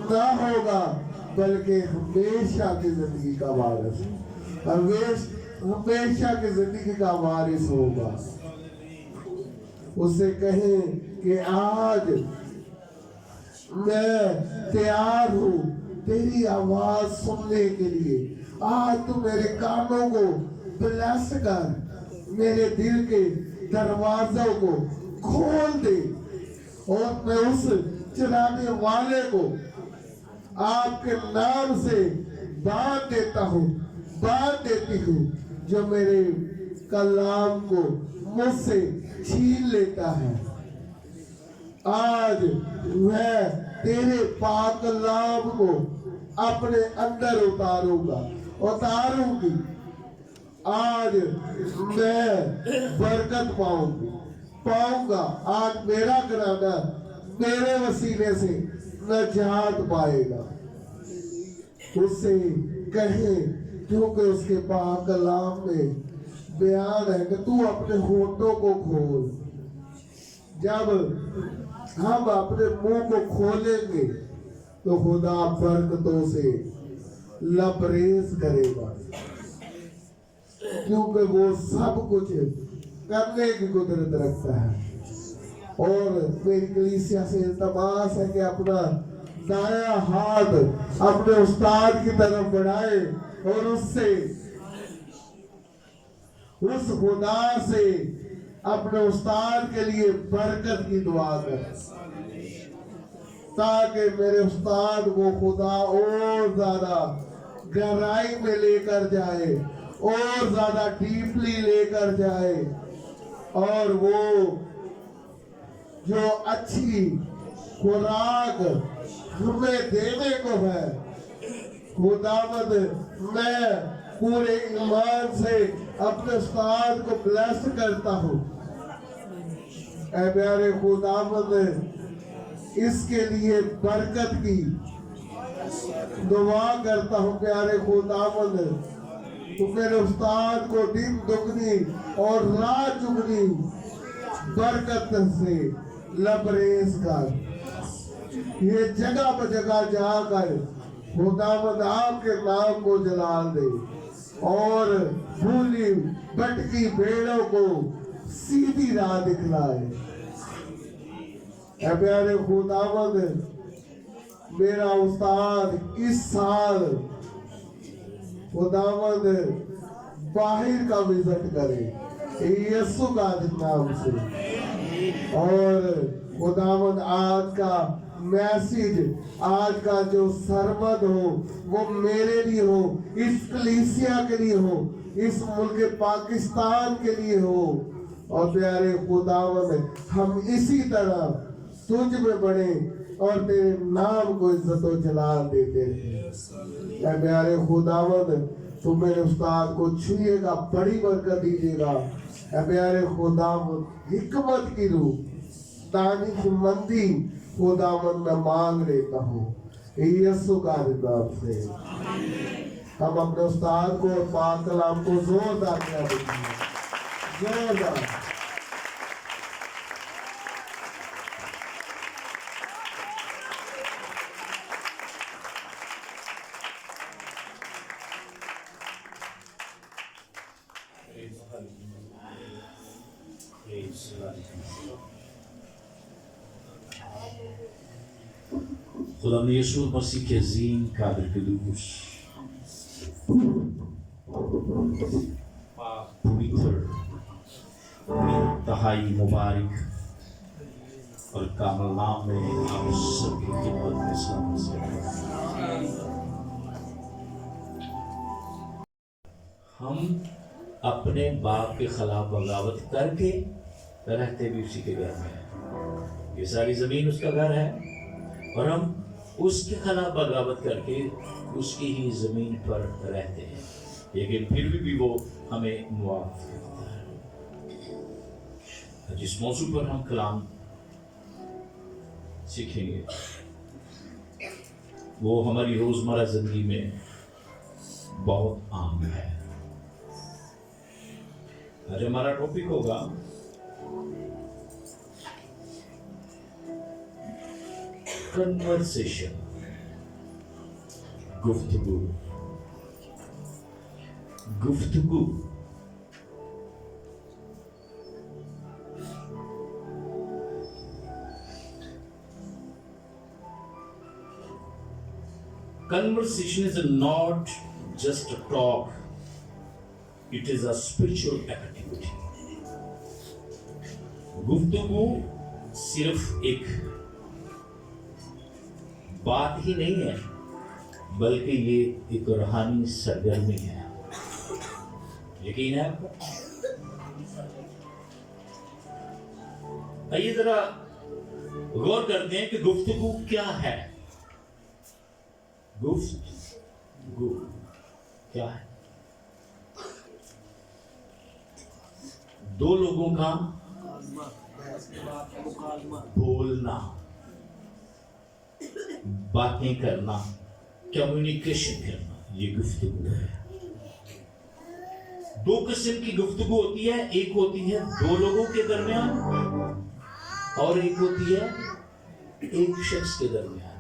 ना होगा, बल्कि हमेशा की जिंदगी का वारिस, हमेशा की जिंदगी का वारिस होगा। उससे कहें कि आज मैं तैयार हूँ तेरी आवाज सुनने के लिए। आज तू मेरे कानों को ब्लेस कर, मेरे दिल के दरवाजों को खोल दे, और मैं उस चलाने वाले को आपके नाम से बांध देता हूँ, बांध देती हूँ, जो मेरे कलाम को मुझसे छीन लेता है। आज मैं तेरे पाक कलाम को अपने अंदर उतारूंगी। आज मैं बरकत पाऊंगा। आज मेरा घराना मेरे वसीले से नजात पाएगा। उससे कहे, क्योंकि उसके पाक कलाम में बयान है कि तू अपने होठों को खोल। जब हम अपने मुंह को खोलेंगे तो खुदा बरकतों से लबरेज करेगा, क्योंकि वो सब कुछ करने की कुदरत रखता है। और मेरी कलीसिया से इल्तमास है कि अपना दाया हाथ अपने उस्ताद की तरफ बढ़ाए और उससे, उस खुदा से अपने उस्ताद के लिए बरकत की दुआ कर, ताकि मेरे उस्ताद को खुदा और ज्यादा गहराई में लेकर जाए, और ज्यादा डीपली लेकर जाए, और वो जो अच्छी खुराक हमें देने को है, खुदावंद मैं पूरे ईमान से अपने उस्ताद को ब्लेस करता हूँ। ऐ प्यारे खुदावंद, इसके लिए बरकत की दुआ करता हूँ। प्यारे खुदावंद, तो मेरे उस्ताद को दिन दुगनी और रात दुगनी बरकत से लबरेज कर। ये जगह पर जगह जाकर खुदावंद आपके नाम को जलाल दे, और भूली भटकी भेड़ों को सीधी राह दिखलाए। ऐ प्यारे खुदावंद, मेरा उस्ताद इस साल खुदावंद बाहर का विजिट करे यीशु का नाम से। और खुदावंद आज का मैसेज, आज का जो सरमद हो, वो मेरे लिए हो, इस कलीसिया के लिए हो, इस मुल्क पाकिस्तान के लिए हो। और प्यारे खुदावंद, हम इसी तरह तुझ में बढ़े और तेरे नाम को इज्जत और जलाल देते रहे। प्यारे खुदावंद, तुम मेरे उस्ताद को छुएगा, बड़ी बरकत दीजिएगा। प्यारे खुदावंद, हिकमत की रूह, दानिशमंदी खुदावंद मैं मांग लेता हूँ यीशु का नाम से। हम अपने उस्ताद को और पाक कलाम को जोरदार प्यार देंगे, जोरदार। खुदा यीशु मसीह के अज़ीम कादिर क़ुद्दूस पवित्र इंतहाई मुबारक और कामिल नाम में आप सबकी खिदमत में सलाम से हम अपने बाप के खिलाफ बगावत करके रहते भी उसी के घर में हैं। ये सारी ज़मीन उसका घर है और हम उसके खिलाफ बगावत करके उसकी ही ज़मीन पर रहते हैं, लेकिन फिर भी वो हमें मुआफ़ करता है। जिस मौजू पर हम कलाम सीखेंगे वो हमारी रोज़मर्रा ज़िंदगी में बहुत आम है। आज हमारा टॉपिक होगा कन्वर्सेशन, गुफ्तगू गुफ्तगू conversation is not just a talk, it is a spiritual activity. गुफ्तगू सिर्फ एक बात ही नहीं है, बल्कि ये एक रूहानी सरगर्मी है। यकीन है आपको? आइए जरा गौर करते हैं कि गुफ्तगू क्या है। गुफ्तगू क्या है? दो लोगों का बोलना, बातें करना, कम्युनिकेशन करना, ये गुफ्तगू है। दो किस्म की गुफ्तगू होती है, एक होती है दो लोगों के दरमियान और एक होती है एक शख्स के दरमियान।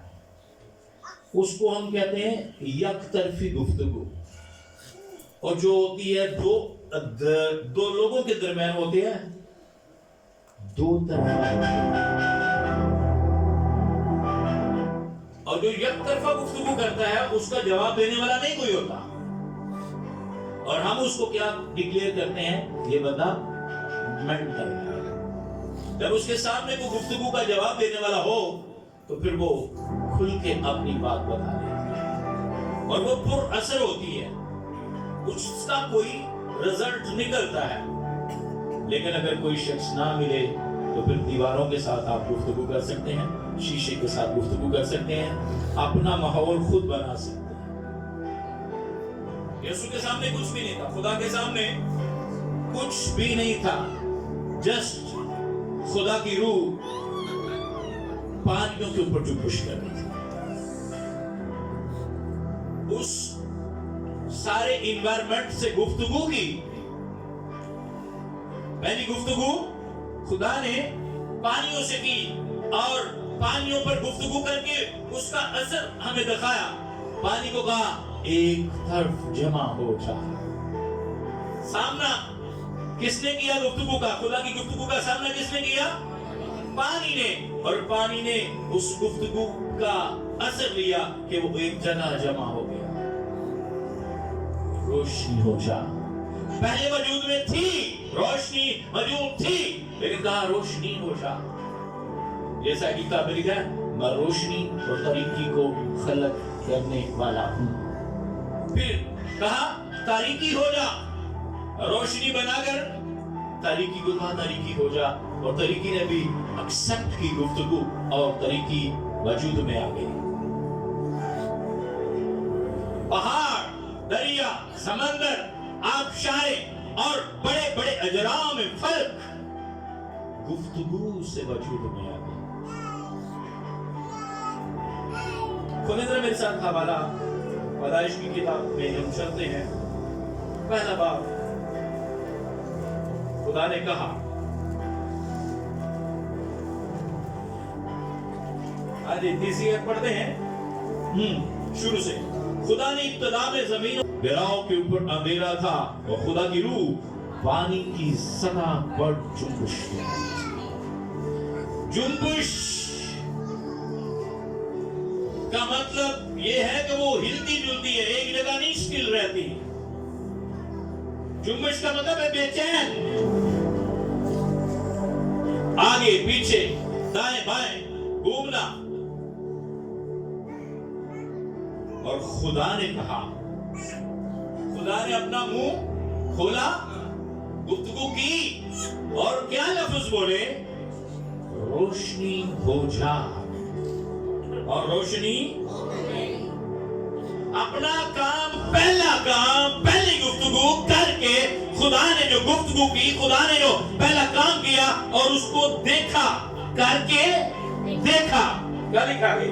उसको हम कहते हैं यकतरफी गुफ्तगू। और जो होती है दो लोगों के दरमियान होती है दो तरफा। और जो यकतरफा गुफ्तगू करता है उसका जवाब देने वाला नहीं कोई होता, और हम उसको क्या डिक्लेयर करते हैं, ये बंदा मेंटल है। जब उसके सामने कोई गुफ्तगू का जवाब देने वाला हो तो फिर वो खुल के अपनी बात बता देती है और वो पुर असर होती है, उसका कोई रिजल्ट निकलता है। लेकिन अगर कोई शख्स ना मिले तो फिर दीवारों के साथ आप गुफ्तगू कर सकते हैं, शीशे के साथ गुफ्तगू कर सकते हैं, अपना माहौल खुद बना सकते हैं। यीशु के सामने कुछ भी नहीं था, खुदा के सामने कुछ भी नहीं था, जस्ट खुदा की रूह पानियों के ऊपर जुम्बिश कर रही थी। उस सारे इन्वायरमेंट से गुफ्तगू की। पहली गुफ्तगू खुदा ने पानियों से की और पानियों पर गुफ्तगू करके उसका असर हमें दिखाया। पानी को कहा एक तरफ जमा हो जा। सामना किसने किया गुफ्तगू का? खुदा की गुफ्तगू का सामना किसने किया? पानी ने। और पानी ने उस गुफ्तगू का असर लिया कि वो एक जगह जमा हो गया। रोशनी हो जा। पहले वजूद में थी, रोशनी मौजूद थी, लेकिन कहा रोशनी हो जा। जैसा कि काबिल है, मैं रोशनी और तारीकी को खलक करने वाला हूं। फिर कहा तारीकी हो जा, रोशनी बनाकर तारीकी को कहा तारीकी हो जा, और तारीकी ने भी एक्सेप्ट की गुफ्तगू और तारीकी वजूद में आ गई। पहाड़, दरिया, समंदर, आबशारें और बड़े बड़े अजराम फल्क गुफ्तगू से वजूद में आ गए। खुदा मेरे साथ हवाला पैदाइश की किताब में हम चलते हैं। पहला बाब, खुदा ने कहा, आज तीसरी आयत पढ़ते हैं शुरू से। खुदा ने इब्तिदा में जमीन गिराव के ऊपर अंधेरा था और खुदा की रूह पानी की सतह पर जुम्बिश का मतलब यह है कि वो हिलती जुलती है, एक जगह नहीं स्थिर रहती। जुम्बिश का मतलब है बेचैन, आगे पीछे दाएं बाएं घूमना। और खुदा ने कहा, खुदा ने अपना मुंह खोला, गुफ्तगू की और क्या लफ्ज बोले? रोशनी हो जा। और रोशनी अपना काम, पहला काम, पहली गुफ्तगू करके खुदा ने जो गुफ्तगू की, खुदा ने जो पहला काम किया और उसको देखा, करके देखा। क्या लिखा है?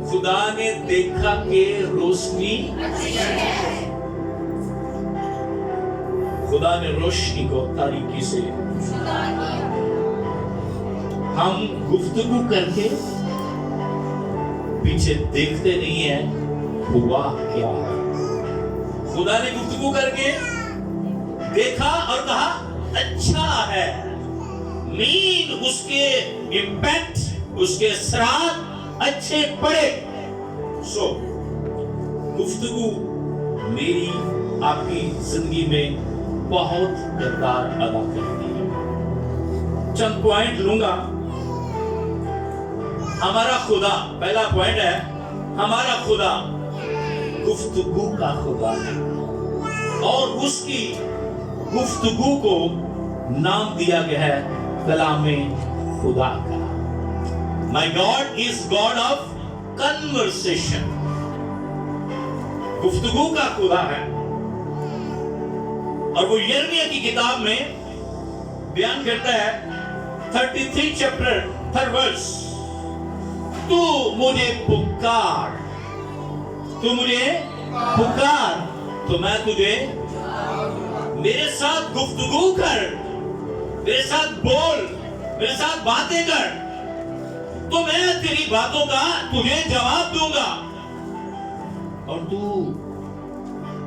खुदा ने देखा कि रोशनी, खुदा ने रोशनी को तारीकी से, हम गुफ्तगू करके पीछे देखते नहीं है हुआ क्या है। खुदा ने गुफ्तगू करके देखा और कहा अच्छा है। मीन उसके इम्पैक्ट, उसके असरात अच्छे पड़े। सो गुफ्तगू मेरी आपकी जिंदगी में बहुत किरदार अदा करती है। चंद पॉइंट लूंगा। हमारा खुदा, पहला पॉइंट है हमारा खुदा गुफ्तगू का खुदा है और उसकी गुफ्तगू को नाम दिया गया है कलामे खुदा का। My God is God of conversation. गुफ्तगू का खुदा है और वो यिर्मयाह की किताब में बयान करता है 33 चैप्टर 3 वर्स, तू मुझे पुकार, तू मुझे पुकार तो मैं तुझे, मेरे साथ गुफ्तगू कर, मेरे साथ बोल, मेरे साथ बातें कर, तो मैं तेरी बातों का तुझे जवाब दूंगा। और तू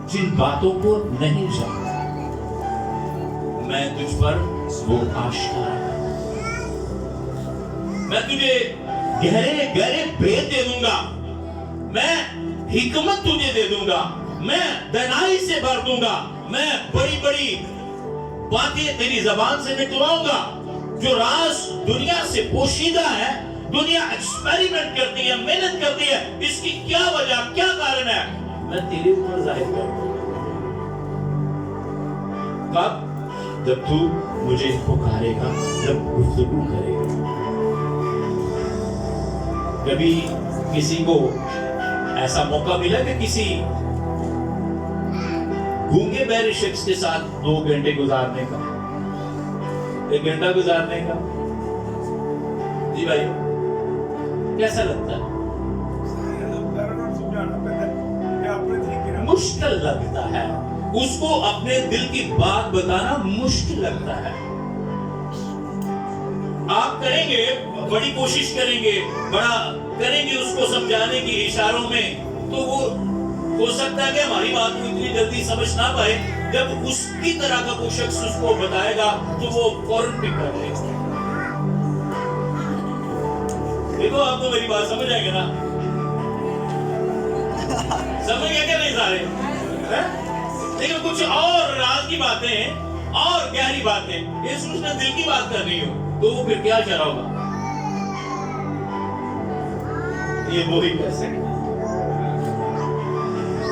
जिन बातों को नहीं जानता मैं तुझ पर वो आशा, मैं तुझे गहरे गहरे भेद दे दूंगा, मैं हिकमत तुझे दे दूंगा, मैं दानाई से भर दूंगा, मैं बड़ी बड़ी बातें तेरी जबान से निकलवाऊंगा। जो राज दुनिया से पोशीदा है, दुनिया एक्सपेरिमेंट करती है, मेहनत करती है, इसकी क्या वजह, क्या कारण है, मैं तेरे ऊपर जाहिर कर दूंगा। कब? जब तू मुझे पुकारेगा, जब गुफ्तगू करेगा। कभी किसी को ऐसा मौका मिला कि किसी गूंगे बहरे शख्स के साथ 2 घंटे गुजारने का, 1 घंटा गुजारने का? जी भाई, कैसा लगता है? मुश्किल लगता है, उसको अपने दिल की बात बताना मुश्किल लगता है। आप करेंगे, बड़ी कोशिश करेंगे, बड़ा करेंगे उसको समझाने की इशारों में, तो वो हो सकता है कि हमारी बात को इतनी जल्दी समझ ना पाए। जब उसकी तरह का कोई शख्स उसको बताएगा तो वो फौरन पिक कर लेगा। देखो आपको मेरी बात समझ आएगी ना? समझ गया क्या नहीं सारे? लेकिन कुछ और राज की बातें और गहरी बातें, ये उसने दिल की बात करनी हो तो वो फिर क्या चला होगा? ये वो ही कैसे?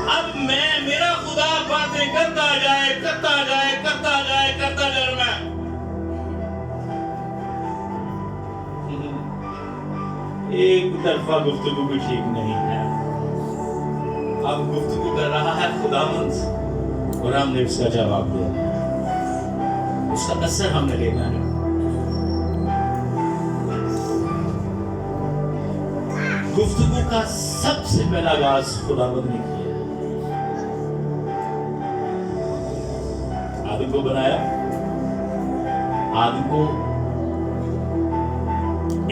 अब मेरा खुदा बातें करता जाए, करता जाए, करता जाए, करता जाए, मैं एक तरफा गुफ्तगू भी ठीक नहीं है। अब गुफ्तगू कर रहा है खुदावंद और हमने उसका जवाब दिया, उसका असर हमने लेना है। गुफ्तगू का सबसे पहला आगाज खुदावंद ने किया। आदम को बनाया, आदम को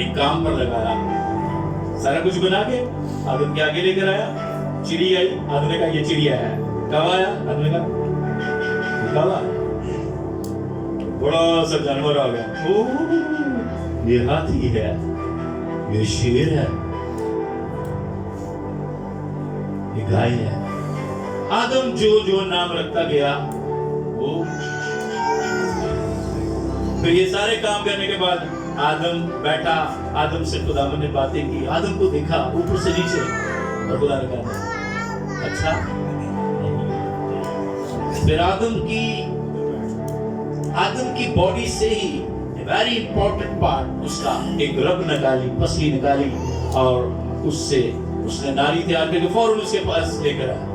एक काम पर लगाया, सारा कुछ बना के आदम के आगे लेकर आया। चिड़ी आई, आदम ने कहा ये चिड़िया है। कब आया? आदम ने कहा कौवा। बड़ा सा जानवर आ गया, ओह ये हाथी है, ये शेर है, ये गाय है। आदम जो जो नाम रखता गया वो, फिर ये सारे काम करने के बाद आदम बैठा, आदम से खुदावंद ने बातें की, आदम को देखा ऊपर से नीचे और खुदा ने कहा अच्छा नहीं। फिर आदम की बॉडी से ही वेरी इंपॉर्टेंट पार्ट, उसका एक रग निकाली, पसली निकाली और उससे उसने नारी तैयार करके फौरन उसके पास लेकर आया।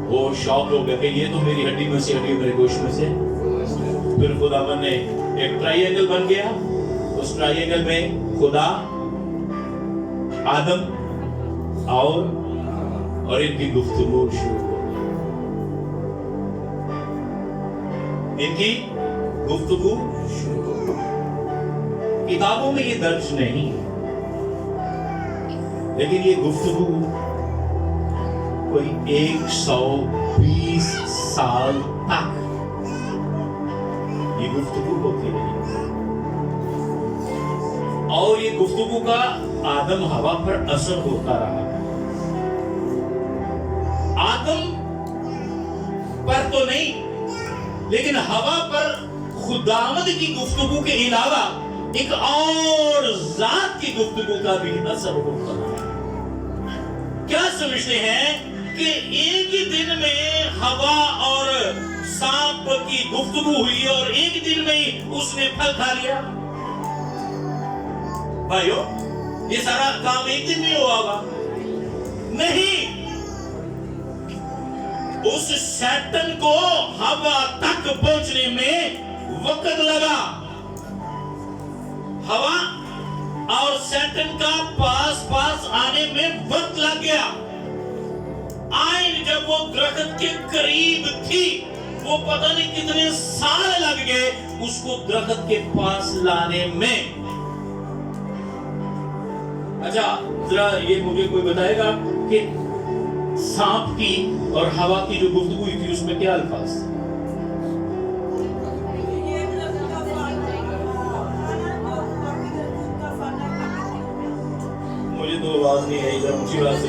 वो शौक हो गया कि ये तो मेरी हड्डी में से हड्डी, मेरे गोश्त में से। फिर खुदावंद ने एक ट्रायंगल बन गया, उस ट्रायंगल में खुदा, आदम और इनकी गुफ्तगू शुरू हो गई। इनकी गुफ्तगू शुरू हो गई। किताबों में ये दर्ज नहीं है, लेकिन ये गुफ्तगू कोई 120 साल तक ये गुफ्तगू होती रही, और ये गुफ्तगू का आदम हवा पर असर होता रहा। आदम पर तो नहीं, लेकिन हवा पर खुदावंद की गुफ्तगू के अलावा एक और जात की गुफ्तगू का भी असर होता रहा। क्या समझते हैं कि एक ही दिन में हवा और सांप की गुफ्तगू हुई और एक दिन में ही उसने फल खा लिया? भाइयों, ये सारा काम एक दिन में हुआ होगा? नहीं, उस शैतान को हवा तक पहुंचने में वक्त लगा। हवा और शैतान का पास आने में वक्त लग गया। आइन जब वो दरख्त के करीब थी, वो पता नहीं कितने साल लग गए उसको दरख्त के पास लाने में। अच्छा, जरा ये मुझे कोई बताएगा कि सांप की और हवा की जो गुफ्तगू हुई थी उसमें क्या अल्फाज थे? मुझे तो आवाज नहीं आई, जरा ऊंची आवाज से।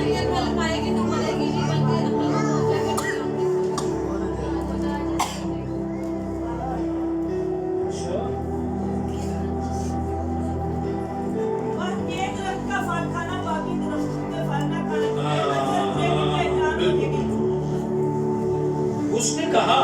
उसने कहा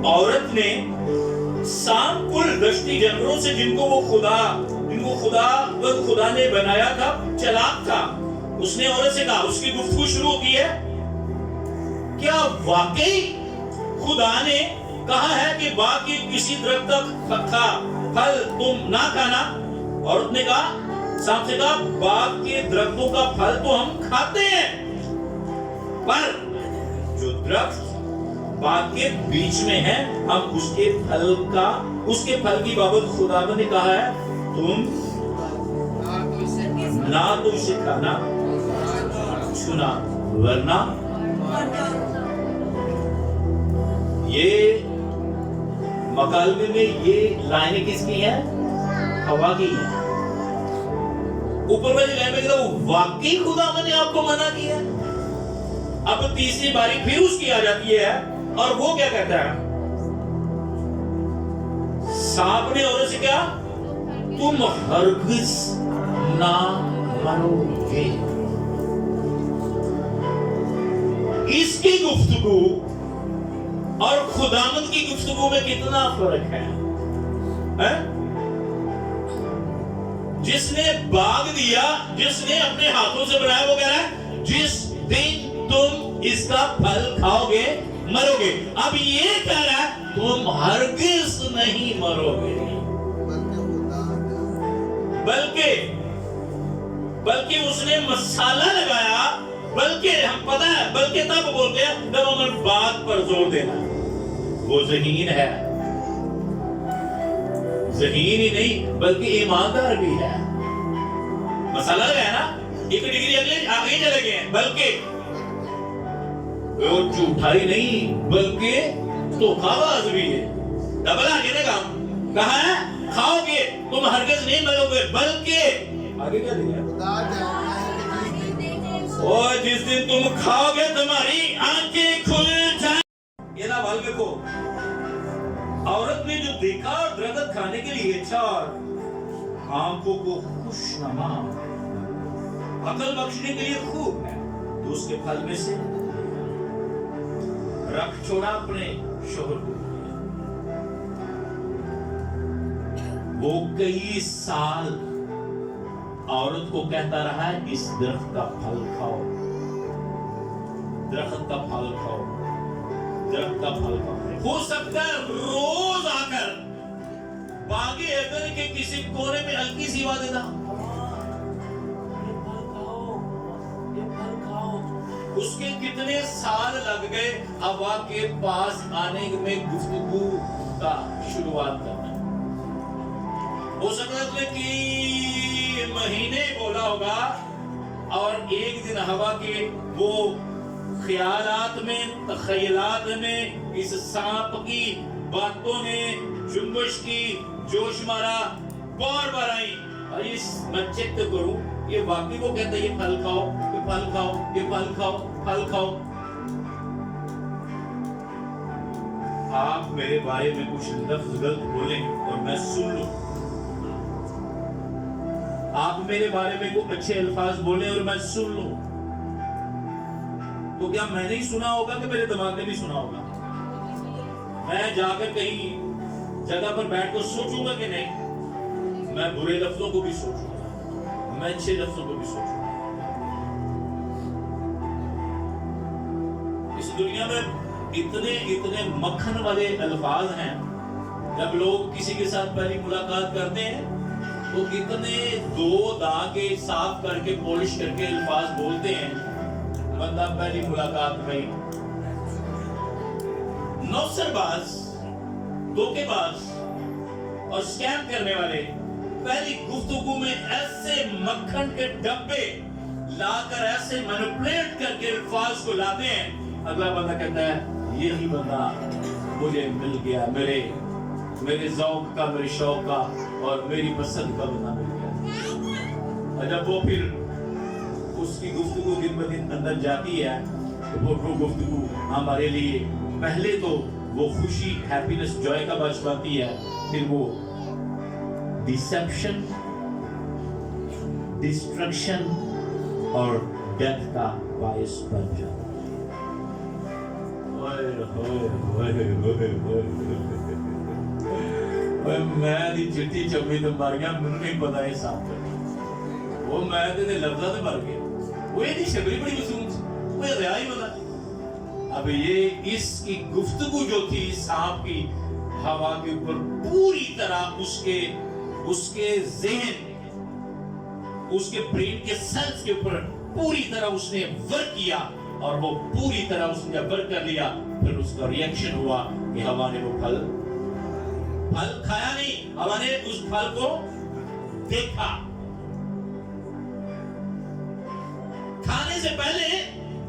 औरत ने सांप को दृष्टि जानवरों से जिनको खुदा ने बनाया था, चालाक था, उसने औरत से कहा, उसकी गुफ्तगू शुरू की है, क्या वाकई खुदा ने कहा है कि बाग के किसी दरख्त का फल तुम ना खाना? औरत ने कहा, सांप से कहा, बाग के दरख्तों का फल तो हम खाते हैं, पर जो दरख्त बाग के बीच में है, हम उसके फल की बाबत खुदावंद ने कहा है, तुम ना तो उसे खाना छूना, वरना ये मकालमे में ये लाइनें किसकी हैं? हवा की हैं। ऊपर वाली लाइन में वो वाकई खुदावंद ने आपको मना किया। अब तीसरी बारी फिर उसकी आ जाती है और वो क्या कहता है? सांप ने औरत से क्या? तुम हरगिज ना मरोगे। इसकी गुफ्तगू और खुदावंद की गुफ्तगू में कितना फर्क है? जिसने बाग दिया, जिसने अपने हाथों से बनाया, वो कह रहा है जिस दिन तुम इसका फल खाओगे मरोगे। अब ये कह रहा है तुम हरगिज नहीं मरोगे, बल्कि उसने मसाला लगाया। बल्कि हम पता है, बल्कि तब बोलते हैं जब हमें बात पर जोर देना। वो ज़हीन है, ज़हीन ही नहीं बल्कि ईमानदार भी है। मसाला लगाया ना, एक डिग्री आगे चले गए, बल्कि वो झूठा ही नहीं बल्कि धोखाबाज भी है। डबल आगे ने कहा है खाओगे तुम हरगिज नहीं मरोगे, बल्कि आगे क्या दिया? और जिस दिन तुम खाओगे तुम्हारी आंखें खुल जाए। ये ना वाल को औरत ने जो देखा और दरख्त खाने के लिए इच्छा और आंखों को खुशनुमा अकल बख्शने के लिए खूब है, तो उसके फल में से रख छोड़ा अपने शोहर को। वो कई साल औरत को कहता रहा है इस दरख्त का फल खाओ, दरख्त का फल खाओ, दरख्त का फल खाओ। हो सकता है रोज आकर बागे अगर के किसी कोने में हल्की सी आवाज देता, ये फल खाओ, ये फल खाओ। उसके कितने साल लग गए हवा के पास आने में गुफ्तगू का शुरुआत करना। हो सकता है उसने कि महीने बोला होगा और एक दिन हवा के वो ख्यालात में, तखयलात में इस सांप की बातों ने जुम्बश की, जोश मारा, बार बार आई। और इस मैं चेक करूं ये वाकई वो कहता है ये फल खाओ, ये फल खाओ, ये फल खाओ, फल खाओ। आप मेरे बारे में कुछ लफ्ज गलत बोलें और मैं सुन लूं, आप मेरे बारे में कुछ अच्छे अल्फाज बोले और मैं सुन लूं, तो क्या मैंने ही सुना होगा कि मेरे दिमाग ने भी सुना होगा? मैं जाकर कहीं जगह पर बैठ कर सोचूंगा कि नहीं, मैं बुरे लफ्जों को भी सोचूंगा, मैं अच्छे लफ्जों को भी सोचूंगा। इस दुनिया में इतने इतने मक्खन वाले अल्फाज हैं। जब लोग किसी के साथ पहली मुलाकात करते हैं तो इतने दो दागे साफ करके पॉलिश करके अल्फाज बोलते हैं, बंदा पहली मुलाकात में नौसरबाज, धोखेबाज और स्कैम करने वाले पहली गुफ्तगू में ऐसे मक्खन के डब्बे लाकर ऐसे मैनिपुलेट करके अल्फाज को लाते हैं, अगला बंदा कहता है यही बंदा मुझे मिल गया, मेरे ज़ौक़ का, मेरे शौक का और मेरी पसंद का बंदा मिल गया। और जब वो फिर उसकी गुफ्तगू दिन ब दिन अंदर जाती है तो वो गुफ्तगू हमारे लिए पहले तो वो खुशी, हैप्पीनेस, जॉय का बायस बनती है, फिर वो डिसेप्शन, डिस्ट्रक्शन और डेथ का बायस बन जाता है। मैं दी चिट्ठी चम्मी तो मर गया, मैनू नहीं पता ये साथ वो मैं ते लफ्ज़ां ते मर गया, वो ये शक्ल बड़ी मासूम, वो रिया ही पता। अब ये इसकी गुफ्तगू जो थी सांप की, हवा के ऊपर पूरी तरह उसके ज़हन, उसके ब्रेन के सेल्स के ऊपर पूरी तरह उसने वर्क किया और वो पूरी तरह उसने जब वर्क कर लिया फिर उसका रिएक्शन हुआ कि हवा ने वो फल खाया नहीं, हवा ने उस फल को देखा। खाने से पहले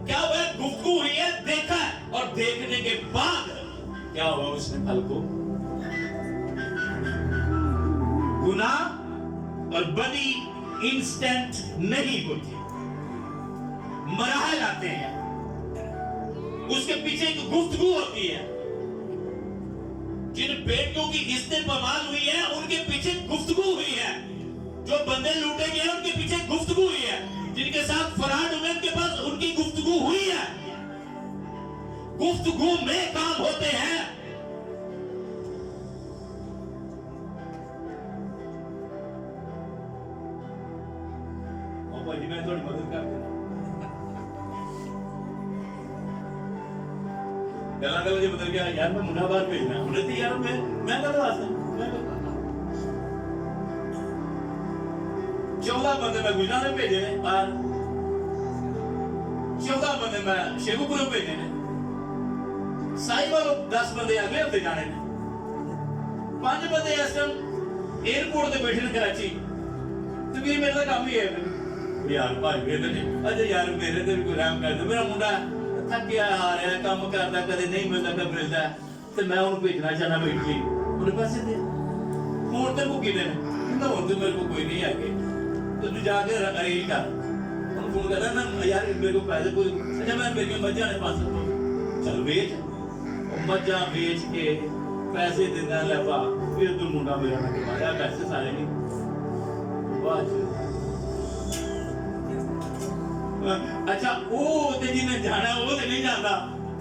क्या हुआ? गुफ्तगू हुई है, देखा है, और देखने के बाद क्या हुआ? उसने फल को, गुनाह और बदी इंस्टेंट नहीं होती, मराहल आते हैं, उसके पीछे एक गुफ्तगू होती है। जिन बेटियों की किस्तें बवाल हुई है उनके पीछे गुफ्तगू हुई है, जो बंदे लूटे गए उनके पीछे गुफ्तगू हुई है, जिनके साथ फराड हुए उनके पास उनकी गुफ्तगू हुई है। गुफ्तगू में काम होते हैं। भाई मैं थोड़ी मदद कर दूं, गला जो बदल गया यार, मैं मुन्ना बाहर भेजना उन्हें थी यार, मैं कर वास्ते 14 बंदे मैं गुजरात भेजे ने बाहर, 14 बंदे मैं शेखुपुर भेजे ने, साहिवाल 10 बंदे अगले हफ्ते जाने ने, 5 बंदे इस टाइम एयरपोर्ट पे बैठे ने कराची। तो मेरे का काम ही है यार भाई मेरे ने, अच्छा यार मेरे ते भी कोई रहम कर दे, मेरा मुंडा थकिया हार है, काम करता, कदे नहीं मिलता, कदे मिलता है, तो मैं उन्हें भेजना चाहना इटली, उन्हें पैसे दे, फोन ते मुक्की देने, कहता हुण तो मेरे को कोई नहीं आगे, तो तू जाके अरेंज कर, उन्हें फोन करना ना यार मेरे को पैसे कोई, अच्छा मैं मेरी मज्झां ने 500 चल बेच, मज्झां बेच के पैसे देना ले पा, फिर तू मुंडा मेरा ना कमाया पैसे सारे नहीं बात। अच्छा वो ते जिन्हें जाना वो ते नहीं जाता,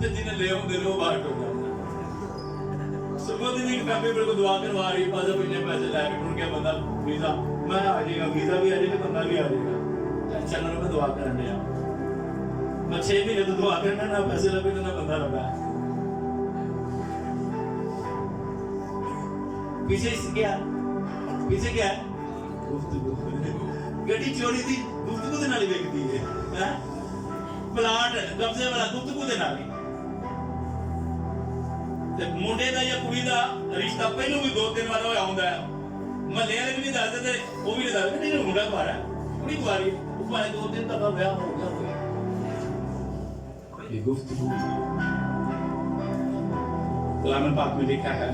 ते जिन्हें ले आउंदे ने वो बाहर टो जांदा। सुबह दिन एक फैमिली मेरे को दुआ करवा रही, 5 महीने पैसे लेके उन के बंदा वीजा, मैं आ जाएगा, वीजा भी आ जाएगा, बंदा भी आ जाएगा, टेंशन ना मैं दुआ करने आ, मैं 6 महीने तो दुआ करना ना पैसे लगे ना बंदा लगा। पीछे क्या है गुफ्तगू, गड्डी चोरी थी गुफ्तगू दे नाल वेखदी है, हैं ਪਲਾਟ ਕਬਜ਼ੇ ਵਾਲਾ ਗੁਫ਼ਤਗੂ ਦੇ ਨਾਲ ਹੀ ਤੇ ਮੁੰਡੇ ਦਾ ਜਾਂ ਕੁੜੀ ਦਾ ਰਿਸ਼ਤਾ ਪਹਿਲੋਂ ਵੀ 2-3 ਵਾਰ ਹੋਇਆ ਹੁੰਦਾ ਹੈ, ਮਹੱਲੇ ਵਾਲੇ ਵੀ ਨਹੀਂ ਦੱਸਦੇ ਤੇ ਉਹ ਵੀ ਨਹੀਂ ਦੱਸਦੇ ਨਹੀਂ ਮੁੰਡਾ ਕੁਆਰਾ ਕੁੜੀ ਕੁਆਰੀ, ਉਹ ਭਾਵੇਂ 2 ਦਿਨ ਤੱਕ ਵਿਆਹ ਹੋ ਗਿਆ ਹੋਵੇ। ये गुफ्तगू कलाम पाक में लिखा है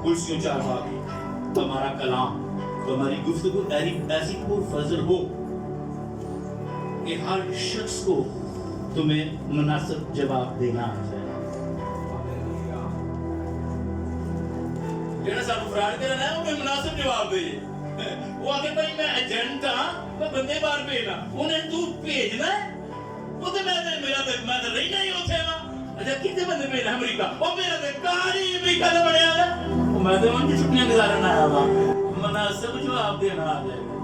कुर्सियों 4 बाब, तुम्हारा कलाम, तुम्हारी गुफ्तगू ऐसी फजल हो कि हर शख्स को तुम्हें मुनासिब जवाब देना है। ਜਿਹੜਾ ਸਾਨੂੰ ਫਰਾਡ ਕਰਨਾ ਹੈ ਉਹ ਮੁਨਾਸਿਬ ਜਵਾਬ ਦੇ। ਉਹ ਆਖੇ ਭਾਈ ਮੈਂ ਏਜੰਟ ਹਾਂ, ਮੈਂ ਬੰਦੇ ਬਾਹਰ ਭੇਜਣਾ, ਉਹਨੇ ਤੂੰ ਭੇਜਣਾ ਉਹ ਤੇ ਮੈਂ ਰਹਿਣਾ ਹੀ ਉੱਥੇ ਵਾ। ਅੱਛਾ ਕਿੱਥੇ ਬੰਦੇ ਭੇਜਣਾ? ਅਮਰੀਕਾ। ਉਹ ਮੇਰਾ ਤੇ ਕਾਰ ਹੀ ਅਮਰੀਕਾ ਦਾ ਬਣਿਆ ਵਾ, ਉਹ ਮੈਂ ਤੇ ਉਹਨਾਂ ਦੀ ਛੁੱਟੀਆਂ ਗੁਜ਼ਾਰਨ ਆਇਆ ਵਾ, ਮੁਨਾਸਿਬ ਜਵਾਬ ਦੇਣਾ ਆ ਜਾਏਗਾ।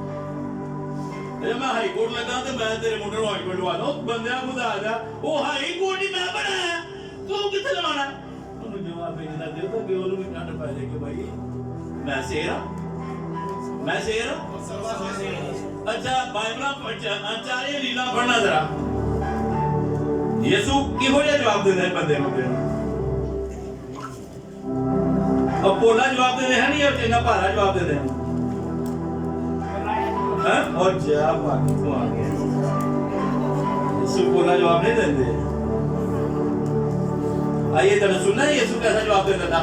ਜੇ ਮੈਂ ਹਾਈ ਕੋਰਟ ਲੱਗਾ ਤੇ ਮੈਂ ਤੇਰੇ ਮੁੰਡੇ ਨੂੰ ਹਾਈ ਕੋਰਟ ਲਵਾ ਦਊਂ, ਬੰਦਿਆਂ ਖੁਦਾ ਜਾ ਉਹ ਹਾਈ ਕੋਰਟ ਹੀ ਮੈਂ ਬਣਾਇਆ, ਤੂੰ ਕਿੱਥੇ ਲਵਾਉਣਾ? ਉਹਨੂੰ ਜਵਾਬ ਭੇਜਣਾ ਦਿਓ ਤਾਂ ਕਿ ਉਹਨੂੰ ਵੀ ਠੰਡ ਪੈ ਜਾਏ ਕਿ ਭਾਈ ਮੈਂ ਸ਼ੇਰ ਹਾਂ, मैं शेर हूं। अच्छा बाइबल चारे लीला पढ़ना जरा, यीशु किहो जिहा जवाब देंदा है बंदे नूं? अब पोला जवाब देंदे हैं नहीं, और चंगा भारा जवाब देंदे हैं और जा भागी तो आ गया। यीशु पोला जवाब नहीं देंदे। आइए जरा सुनना है यीशु कैसा जवाब देता था।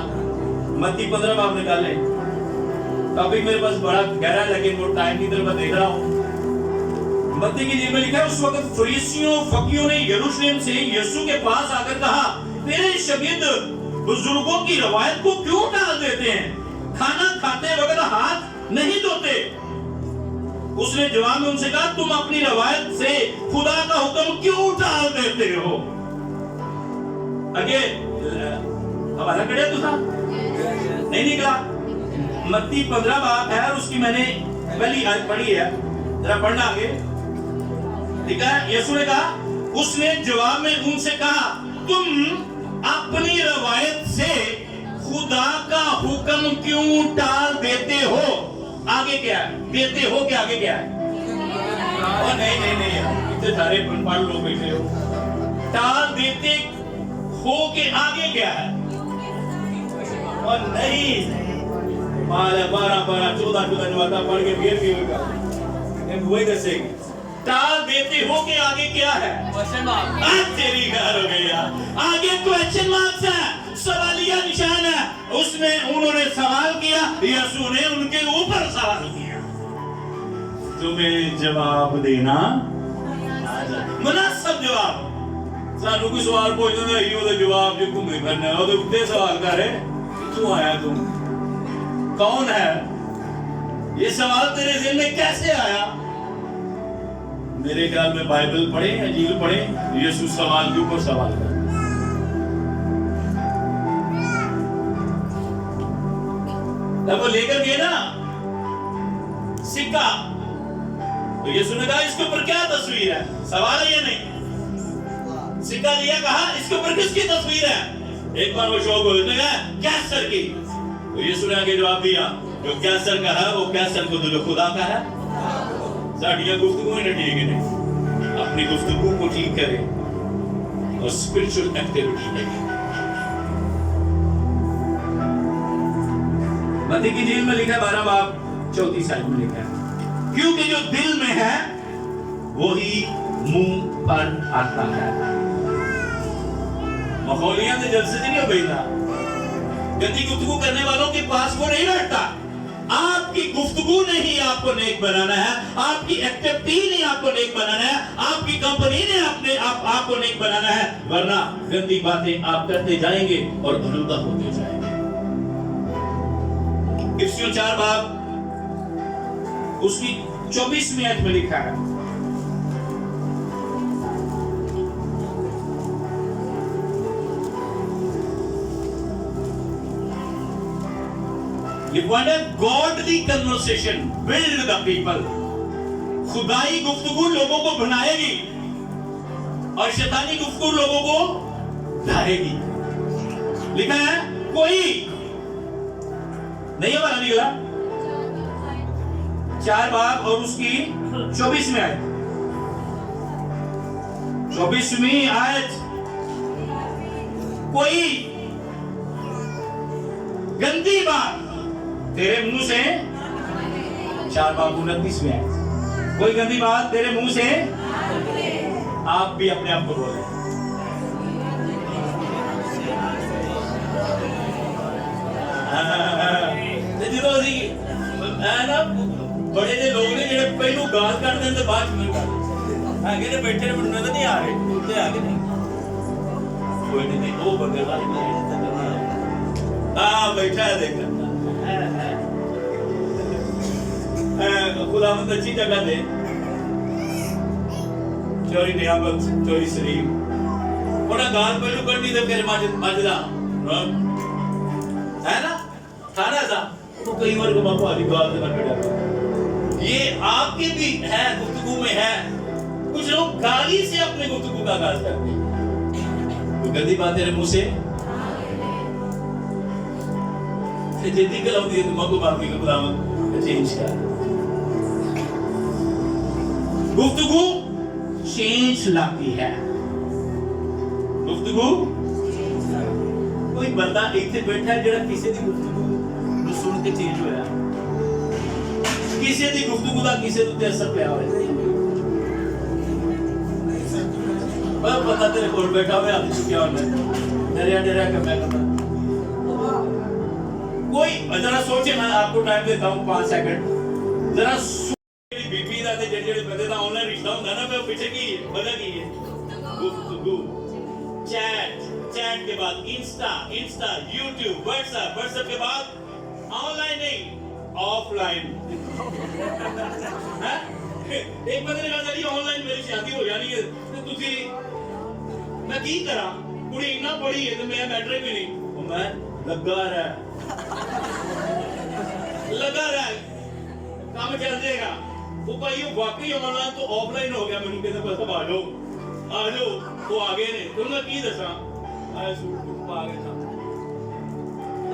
मत्ती 15 बाब निकालें। टॉपिक मेरे पास बड़ा गहरा है लेकिन वो टाइम की तरफ मैं देख रहा हूँ। मत्ती की जीवन में लिखा है उस वक्त फरीसियों फकीयों ने यरूशलेम से यीशु के पास आकर कहा, तेरे शागिर्द बुजुर्गों की रवायत को क्यों टाल देते हैं? खाना खाते वक्त हाथ नहीं धोते। उसने जवाब में उनसे कहा, तुम अपनी रवायत से खुदा का हुक्म क्यों टाल देते हो? आगे हमारा कड़े तो था नहीं निकला। मत्ती 15 बाब है और उसकी मैंने पहली आयत पढ़ी है, जरा पढ़ना आगे। ठीक है, यीशु ने कहा, उसने जवाब में उनसे कहा, तुम अपनी रवायत से खुदा का हुक्म क्यों टाल देते हो? आगे क्या है? देते हो क्या? आगे क्या है? और नहीं इतने सारे पढ़ लोग बैठे हो। टाल देते हो के आगे क्या है? और नहीं 12-14 जवाब पढ़ के फिर भी होगा, वही दसेगी। टाल देते हो के आगे क्या है? तेरी घर हो गई यार। आगे क्वेश्चन मार्क्स है, सवालिया निशान है। उसमें उन्होंने सवाल किया, यीशु ने उनके ऊपर सवाल किया। तुम्हें जवाब देना मुनासिब जवाब। सानू कोई सवाल पूछना है ਉਹਦਾ जवाब जो घूमे करना है ਉਹਦੇ ਉੱਤੇ सवाल कर रहे, क्यों आया तुम, कौन है? ये सवाल तेरे दिल में कैसे आया? मेरे ख्याल में बाइबल पढ़े, इंजील पढ़े, यीशु सवाल के ऊपर सवाल कर। तब वो लेकर गए ना सिक्का, तो यीशु ने कहा इसके ऊपर क्या तस्वीर है? सवाल है ये नहीं। सिक्का लिया, कहा इसके ऊपर किसकी तस्वीर है? एक बार वो शौक हो गया कैसर की। तो यीशु ने आगे जवाब दिया, जो कैसर का है वो कैसर को दो, जो खुदा का है। साड़ियां गुफ्तगू ही ठीक है, अपनी गुफ्तगू को ठीक करें और स्पिरिचुअल एक्टिविटी करें। मत्ती की इंजील में लिखा है 12 बाब 34 आयत में लिखा है, क्योंकि जो दिल में है वही मुंह पर आता है। माहौलिया ने जलसे नहीं हो गई था, गंदी गुफ्तगू करने वालों के पास वो नहीं बैठता। आपकी गुफ्तगू ने ही आपको नेक बनाना है, आपकी एक्टिविटी ने आपको नेक बनाना है, आपकी कंपनी ने आपको नेक बनाना है, वरना गंदी बातें आप करते जाएंगे और आलूदा होते जाएंगे। इफ्सियों 4 बाब उसकी 24वीं आयत में लिखा है, You want a godly conversation, build the people. खुदाई गुफ्तगू लोगों को बनाएगी और शैतानी गुफ्तगू लोगों को ढाएगी। लिखा है कोई नहीं है, वाला निकला 4 बाब और उसकी 24 में आए। 24वीं आयत, कोई गंदी बात तेरे मुंह से, 4 बाब 29वीं आयत, कोई गंदी बात तेरे मुंह से, आप भी अपने आप को बोले। ਜਦੋਂ ਅਸੀਂ ਐ ਨਾ ਬੜੇ ਜਿਹੇ ਲੋਕ ਨੇ ਜਿਹੜੇ ਪਹਿਲੋਂ ਗਾਲ ਕੱਢਦੇ ਨੇ ਤੇ ਬਾਅਦ ਚ ਮੈਨੂੰ ਕਰਦੇ ਹੈਗੇ ਨੇ, ਬੈਠੇ ਨੇ, ਮੈਨੂੰ ਤਾਂ ਨਹੀਂ ਆ ਰਹੇ, ਉੱਤੇ ਆ ਕੇ ਨਹੀਂ ਕੋਈ ਨਹੀਂ, ਉਹ ਬੰਦੇ ਵਾਲੀ ਆ ਬੈਠਾ ਹੈ ਦੇਖ ਖੁਦਾਵੰਦ ਅੱਛੀ ਜਗ੍ਹਾ ਤੇ ਚੋਰੀ ਨਿਆਮਤ, ਚੋਰੀ ਸ਼ਰੀਫ, ਉਹਨਾਂ ਗਾਲ ਪਹਿਲੋਂ ਕੱਢੀ ਤੇ ਫਿਰ ਮੱਝਦਾ है ना, खाना था तो कई बार को बापू आदि गाल से बैठा, ये आपके भी है गुफ्तगू में है, कुछ लोग गाली से अपने गुफ्तगू का आगाज करते हैं, कोई गंदी बात तेरे मुंह से जिद्दी कलाम दिए तुम को बाकी का खुदावंद चेंज कर, गुफ्तगू चेंज लाती है, गुफ्तगू कोई बंदा इतने बैठा है जरा किसी दी गुफ्तगू ਨੂੰ ਸੁਣ ਕੇ ਚੇਂਜ ਹੋਇਆ, ਕਿਸੇ ਦੀ ਗੁਫ਼ਤਗੂ ਦਾ ਕਿਸੇ ਉੱਤੇ ਅਸਰ ਪਿਆ ਹੋਇਆ, ਪਰ ਪਤਾ ਤੇਰੇ ਕੋਲ ਬੈਠਾ ਹੋਇਆ ਹੱਥ ਚੁੱਕਿਆ ਉਹਨੇ ਡਰਿਆ ਕਰਨਾ कोई जरा सोचे, मैं आपको टाइम देता हूँ 5 सेकंड, जरा बीपी का ਜਿਹੜੇ ਬੰਦੇ ਦਾ ਆਨਲਾਈਨ ਰਿਸ਼ਤਾ ਹੁੰਦਾ ਨਾ, ਮੈਂ ਪਿੱਛੇ ਕੀ ਹੈ ਪਤਾ ਕੀ ਹੈ, ਗੁਫ਼ਤਗੂ, चैट के बाद इंस्टा, यूट्यूब, व्हाट्सएप के बाद ऑनलाइन नहीं ऑफलाइन एक बंदे ने कहा जी ऑनलाइन मेरी शादी हो जानी है तो तुसी मैं की करा, कुड़ी इतना पढ़ी है तो मैं मैट्रिक भी नहीं, मैं लगा रहा काम चल जाएगा, वो भाई वाकई ऑनलाइन तो ऑफलाइन हो गया, मैंने कहते बस आ जाओ वो आ गए ने, तो मैं की दसा आया सूट पा गया था,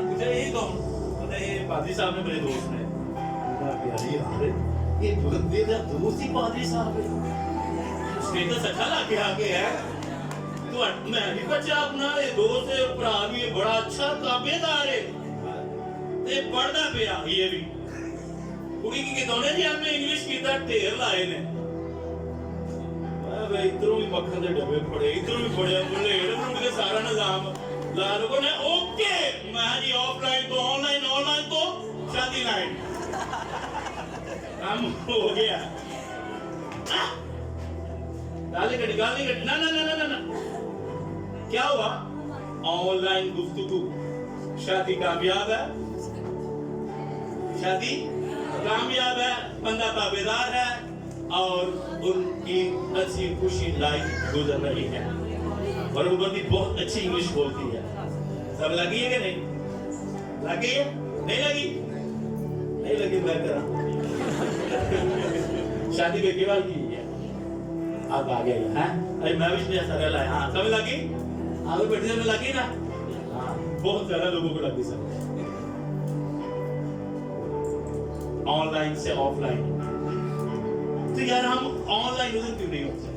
मुझे यही कौन पता, ये पादरी साहब ने, मेरे दोस्त ने प्यारी यार ये बंदे का दोस्त ही पादरी साहब है, स्टेटस अच्छा लग आगे है तो मैं भी बच्चा अपना ये दोस्त है, भरा भी है, बड़ा अच्छा ताबेदार है, ते पढ़दा पिया ये भी, कुड़ी की कहते जी हमने इंग्लिश की ढेर लाए ने, इधरों भी मक्खन के डब्बे पड़े, इधरों भी पड़े, बोले मुझे सारा निजाम ला लोगों ने ओके, मैं जी ऑफलाइन तो ऑनलाइन, ऑनलाइन तो शादी लाइन, काम हो गया, गाली कट ना, क्या हुआ, ऑनलाइन गुफ्तगू, शादी कामयाब है, शादी कामयाब है, बंदा ताबेदार है और उनकी अच्छी खुशी लाइफ गुजर रही है, और वो बंदी बहुत अच्छी इंग्लिश बोलती है, सब लगी है कि नहीं लगी है, नहीं लगी मैं करा शादी के केवल की है, आप आ गए हैं, अरे मैं भी ऐसा लाया, हाँ सब लगी, आगे बैठने में लगी ना, हाँ बहुत ज्यादा लोगों को लगी सब, ऑनलाइन से ऑफलाइन, तो यार हम ऑनलाइन उधर क्यों नहीं होते,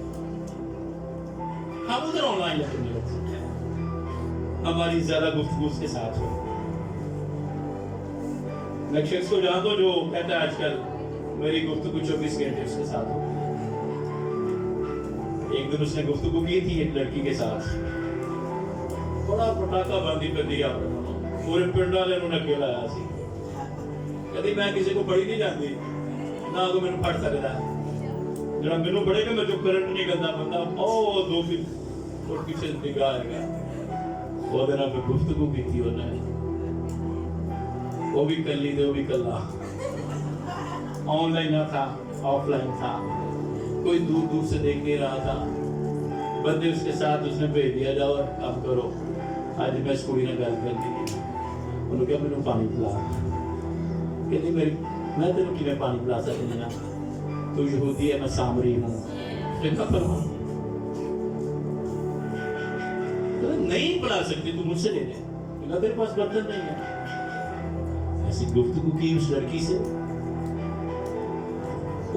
हम उधर ऑनलाइन क्यों नहीं होते, हमारी ज्यादा गुफ्तगू उसके साथ हो, मैं शख्स को जानता हूं जो कहता है आजकल मेरी गुफ्तगू 24 घंटे उसके साथ हो, एक दिन उसने गुफ्तगू की थी एक लड़की के साथ, बड़ा पटाखा बंदी कर दिया, पूरे पिंड वाले ने अकेला आया सी, कभी मैं किसी को पढ़ी नहीं जाती ना, तो मैंने फट सकता जरा मैनू पढ़ेगा, मैं जो करंट नहीं करता बंदा ओ 2 फुट पीछे निगाह है, वो दिन में गुफ्तगू की थी उन्होंने, वो भी कर ली थी, वो भी कल्ला, ऑनलाइन ना था ऑफलाइन था, कोई दूर दूर से देख नहीं रहा था, बंदे उसके साथ उसने भेज दिया, जाओ काम करो, आज मैं इस कुड़ी ने गल कर दी, उन्होंने कहा मैनू पानी पिला, कहती मेरी मैं तेन कि पानी पिला सकती हाँ, तू यहूदी है मैं सामरी हूँ, नहीं पिला सकती तू मुझसे ले ले, तेरे पास बर्तन नहीं है, ऐसी गुफ्तगू की उस लड़की से,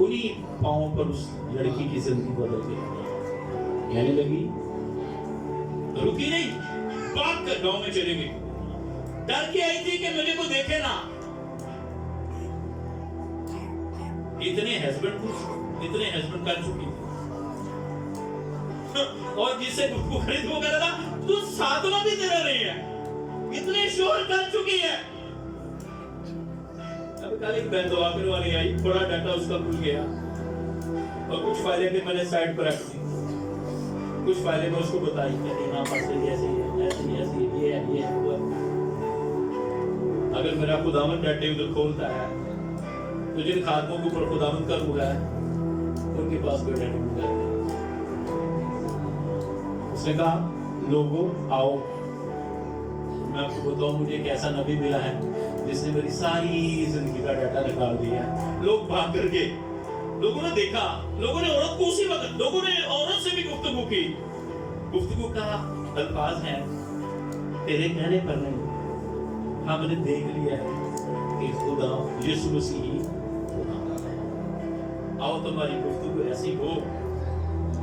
उन्हीं पाँव पर उस लड़की की जिंदगी बदल गई, कहने लगी, रुकी नहीं, भाग कर गांव में चली गई। डर के आई थी कि मुझे को देखे ना। इतने हस्बैंड कर चुकी थी। और जिससे गुफ्तगू खरीद वो कह रहा था, तू साधना भी तेरा नहीं है, इतने शोर कर चुकी है। अब कल एक बहन दुआ करने वाली आई, थोड़ा डाटा उसका खुल गया और कुछ फाइलें भी मैंने साइड पर रख दी। कुछ फाइलें मैं उसको बताई कि यहाँ पर से ऐसे ये है वो है। अगर मेरा खुदावंद डाटे उधर खोलता है तो जिन खातमों के ऊपर खुदावंद का रूह है उनके पास कोई डाटे नहीं है। उसने कहा, लोगों आओ, मैं आपको बताऊं, मुझे एक ऐसा नबी मिला है जिसने मेरी सारी जिंदगी का डाटा निकाल दिया। लोग भाग कर गए, लोगों ने देखा, लोगों ने औरत को उसी वक्त, लोगों ने औरत से भी गुफ्तगू की। गुफ्तगू का अल्फाज है, तेरे कहने पर नहीं, हमने देख लिया है कि खुदा यीशु मसीह ही खुदा है। आओ तुम्हारी गुफ्तगू ऐसी हो,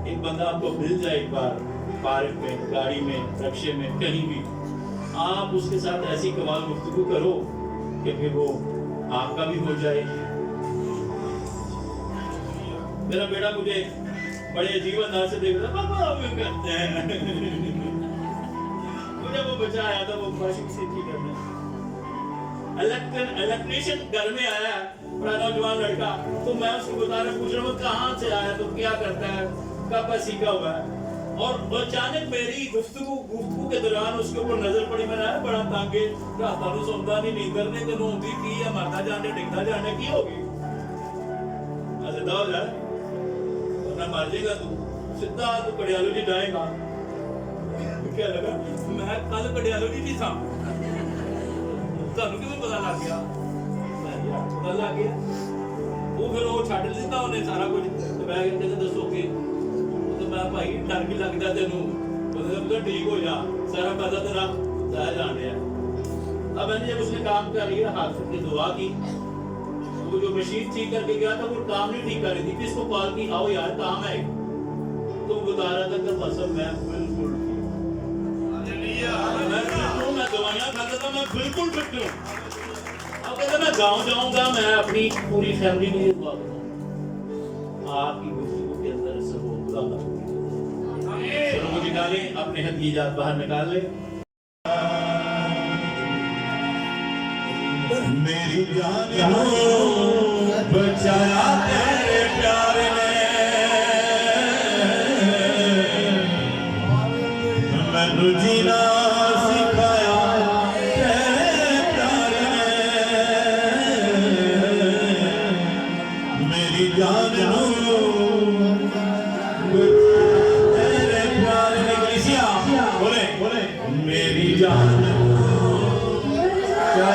एक बंदा आपको मिल जाए एक बार पार्क में, गाड़ी में, रक्शे में, कहीं भी, आप उसके साथ ऐसी कमाल गुफ्तगू करो कि फिर वो आपका भी हो जाए। मेरा बेटा मुझे बड़े अजीब अंदाज से देख रहा, पापा आप क्यों करते हैं? मुझे वो बच्चा आया था, वो माशिक सीखी करने, इलेक्ट्रीशियन घर में आया, बड़ा नौजवान लड़का, तो मैं उसको बता रहा, पूछ रहा हूँ कहाँ से आया, तो क्या करता है, कब सीखा हुआ है। और अचानक मेरी गुफ्तगू के दौरान उसके ऊपर नजर पड़ी। मैंने बड़ा तांगे रात ਨੂੰ ਸੌਂਦਾ ਨਹੀਂ, ਨੀਂਦਰ ਨੇ ਤੈਨੂੰ ਆਉਂਦੀ ਕੀ ਆ, ਮਰਦਾ ਜਾਣੇ ਡਿੱਗਦਾ ਜਾਣੇ ਕੀ ਹੋ ਗਈ? ਅਜ਼ਦਾ ਹੋ ਜਾ, वरना मर जाएगा तू, सीधा तू कड़ियालू जी जाएगा। क्या लगा, मैं कल कड़ियालू जी था, ਤੁਹਾਨੂੰ ਕਿਵੇਂ ਪਤਾ ਲੱਗ ਗਿਆ? ਮੈਂ ਯਾਰ ਪਤਾ ਲੱਗ ਗਿਆ। ਉਹ ਫਿਰ ਉਹ ਛੱਡ ਦਿੱਤਾ ਉਹਨੇ ਸਾਰਾ ਕੁਝ, ਤੇ ਮੈਂ ਕਹਿੰਦਾ ਦੱਸੋ ਕਿ मैं भाई डर भी लगता तेन, मतलब ठीक हो जा, सारा पैसा तेरा जाया जान रहा। अब मैंने जब उसने काम कर लिया, हाथ की दुआ की, वो जो मशीन ठीक करके गया था वो काम नहीं ठीक कर रही थी, इसको कॉल की, आओ यार काम है, तो बता रहा था कि फसल मैं बिल्कुल मैं दवाइयाँ खाता था, मैं बिल्कुल फिट हूँ। अब कहता मैं गाँव जाऊँगा, मैं अपनी पूरी फैमिली के लिए दुआ करूँगा। आपकी गुफ्तगू के अंदर से वो खुदा निकाले, अपने हथीजात बाहर निकाल ले। मेरी जान बचाया तेरे प्यार ने, मैनू जीना सिखाया तेरे प्यार ने, मेरी जान मेरी जान क्या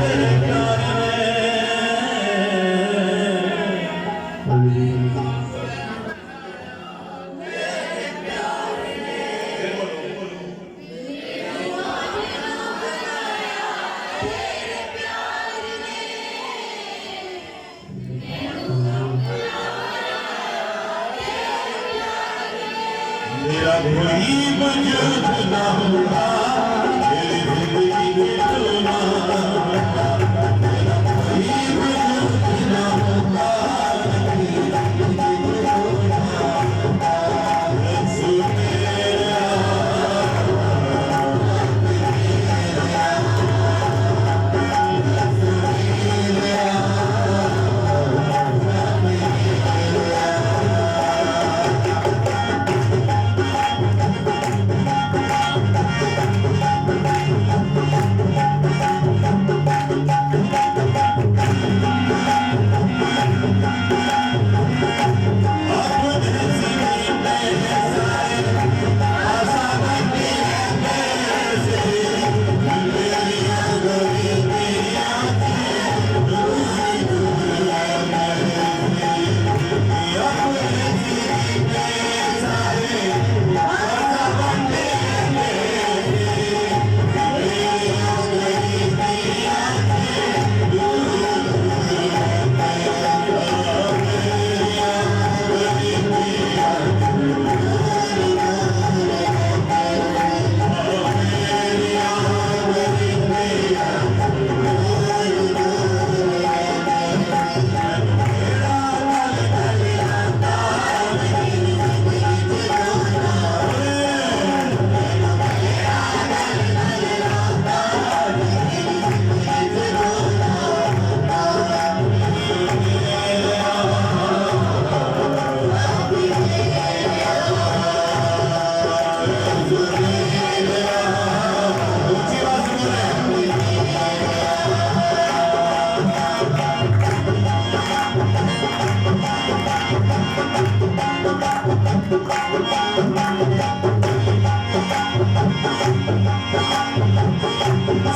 तेरे प्यार मेरा कोई वजूद ना होगा।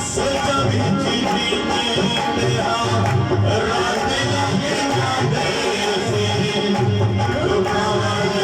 सोचा बिच जीने रात लगे जाते सी रुकावट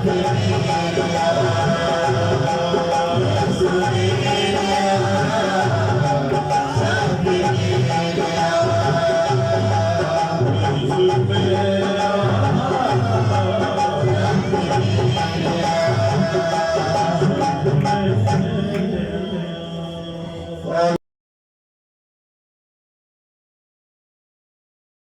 Yeah.